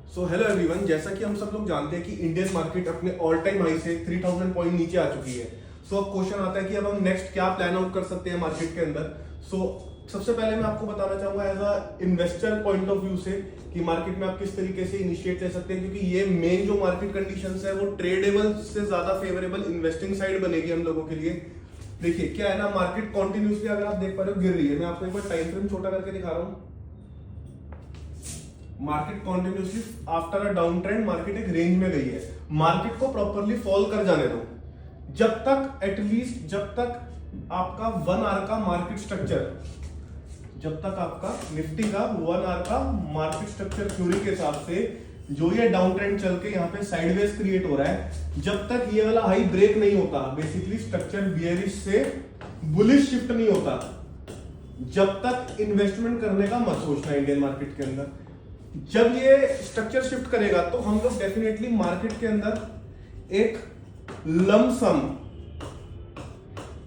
So hello everyone, जैसा कि हम सब लोग जानते हैं कि इंडियन मार्केट अपने ऑल टाइम हाई से 3000 पॉइंट नीचे आ चुकी है। सो अब क्वेश्चन आता है कि अब हम नेक्स्ट क्या प्लान आउट कर सकते हैं मार्केट के अंदर। सो सबसे पहले मैं आपको बताना चाहूंगा as a investor point of view से कि मार्केट में आप किस तरीके से इनिशिएट ले सकते हैं, क्योंकि ये मेन जो मार्केट कंडीशंस है वो ट्रेडेबल से ज्यादा फेवरेबल इन्वेस्टिंग साइड बनेगी हम लोगों के लिए। देखिए क्या है ना, मार्केट कॉन्टिन्यूसली अगर आप देख पा रहे हो गिर रही है। मैं आपको एक बार टाइम फ्रेम छोटा करके दिखा रहा हूँ। Market continuously after a down trend market एक रेंज में गई है। मार्केट को प्रॉपरली फॉल कर जाने दो, जब तक एटलीस्ट जब तक आपका 1 आवर का मार्केट स्ट्रक्चर, जब तक आपका निफ्टी का 1 आवर का मार्केट स्ट्रक्चर थ्योरी के हिसाब से जो ये डाउन ट्रेंड चल के यहाँ पे साइडवेज क्रिएट हो रहा है, जब तक ये वाला हाई ब्रेक नहीं होता, बेसिकली स्ट्रक्चर बियरिश से बुलिश शिफ्ट नहीं होता, जब तक इन्वेस्टमेंट करने का मत सोचना इंडियन मार्केट के अंदर। जब ये स्ट्रक्चर शिफ्ट करेगा तो हम लोग डेफिनेटली मार्केट के अंदर एक लमसम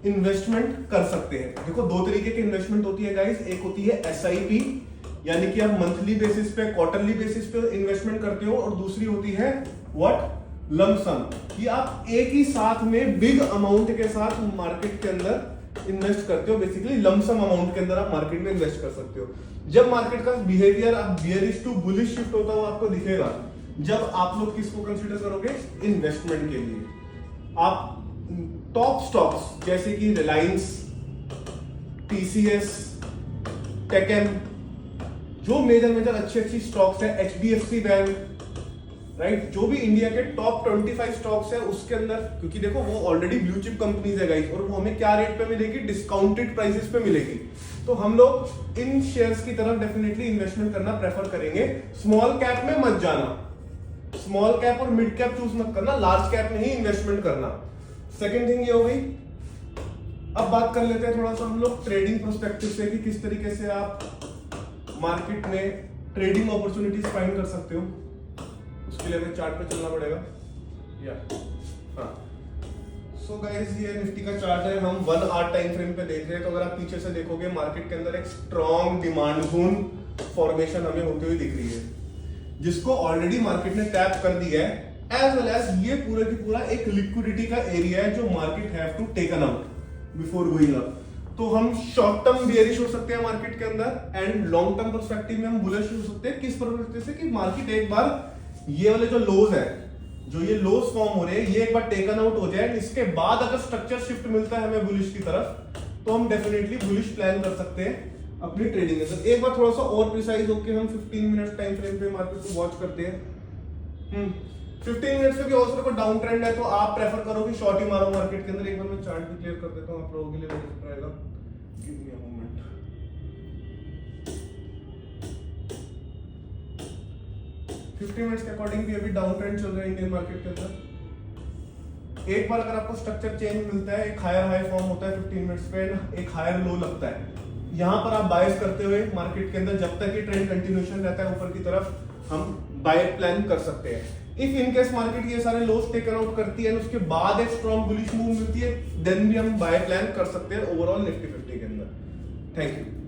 इन्वेस्टमेंट कर सकते हैं। देखो दो तरीके की इन्वेस्टमेंट होती है गाइस, एक होती है एसआईपी यानी कि आप मंथली बेसिस पे, क्वार्टरली बेसिस पे इन्वेस्टमेंट करते हो, और दूसरी होती है व्हाट, लमसम, कि आप एक ही साथ में बिग अमाउंट के साथ मार्केट के अंदर इन्वेस्ट करते हो। बेसिकली लमसम अमाउंट के अंदर आप मार्केट में इन्वेस्ट कर सकते हो। जब मार्केट का बिहेवियर आप बियरिश टू बुलिश शिफ्ट होता हुआ आपको दिखेगा, जब आप लोग किसको कंसीडर करोगे इन्वेस्टमेंट के लिए। आप टॉप स्टॉक्स जैसे कि रिलायंस, टीसीएस, टेकन, जो मेजर अच्छी स्टॉक्स है, एचडीएफसी बैंक, राइट, जो भी इंडिया के टॉप 25 स्टॉक्स है उसके अंदर, क्योंकि देखो वो ऑलरेडी ब्लू चिप कंपनीज है गाइस, और वो हमें क्या रेट पे मिलेगी, डिस्काउंटेड प्राइसेस पे मिलेगी। तो हम लोग इन शेयर्स की तरफ डेफिनेटली इन्वेस्टमेंट करना प्रेफर करेंगे। स्मॉल कैप में मत जाना, स्मॉल कैप और मिड कैप चूज मत करना, लार्ज कैप में ही इन्वेस्टमेंट करना। सेकेंड थिंग ये हो गई। अब बात कर लेते हैं थोड़ा सा हम लोग ट्रेडिंग पर्सपेक्टिव से कि किस तरीके से आप मार्केट में ट्रेडिंग अपॉर्चुनिटीज फाइंड कर सकते हो। उसके लिए हमें चार्ट पे चलना पड़ेगा। या हाँ, सो गाइस ये निफ्टी का चार्ट है, हम 1 आवर टाइम फ्रेम पे देख रहे हैं। तो अगर आप पीछे से देखोगे मार्केट के अंदर एक स्ट्रॉन्ग डिमांड जोन फॉर्मेशन हमें होती हुई दिख रही है, जिसको ऑलरेडी मार्केट ने टैप कर दिया है। एज वेल एज ये पूरा की पूरा एक लिक्विडिटी का एरिया है जो market have to taken out before going up. तो हम शॉर्ट टर्म बेयरिश हो सकते हैं मार्केट के अंदर, एंड लॉन्ग टर्म पर्सपेक्टिव में हम बुलिश हो सकते हैं। किस पर्सपेक्टिव से कि मार्केट एक बार ये वाले जो लोज है, जो ये लोज फॉर्म हो रहे हैं, ये एक बार टेकन आउट हो जाए, इसके बाद अगर स्ट्रक्चर शिफ्ट मिलता है हमें बुलिश की तरफ, तो हम डेफिनेटली बुलिश प्लान कर सकते हैं अपनी ट्रेडिंग के अंदर। एक बार थोड़ा सा और प्रिसाइज होकर हम 15 मिनट टाइम फ्रेम पे मार्केट को वॉच करते हैं। 15 मिनट्स में भी ऑल्सो को डाउन ट्रेंड है, तो आप प्रेफर करो कि शॉर्ट ही मारो मार्केट के अंदर। एक बार मैं चार्ट भी क्लियर कर देता हूं आप लोगों के लिए, बेनिफिट रहेगा। Give me a moment. Fifty minutes के अकॉर्डिंग भी अभी डाउन ट्रेंड चल रहा है इंडियन मार्केट के अंदर। एक बार अगर आपको स्ट्रक्चर चेंज मिलता है, एक हायर हाई फॉर्म होता है 15 मिनट्स पे, एक हायर लो लगता है, यहां पर आप बायस करते हुए मार्केट के अंदर जब तक ये ट्रेंड कंटिन्यूएशन रहता है ऊपर की तरफ, हम बाय प्लान कर सकते हैं। इफ इन केस मार्केट ये सारे लोस टेकन आउट करती है, उसके बाद एक स्ट्रॉन्ग बुलिश मूव मिलती है, देन भी हम बाय प्लान कर सकते हैं ओवरऑल निफ्टी 50 के अंदर। Thank you.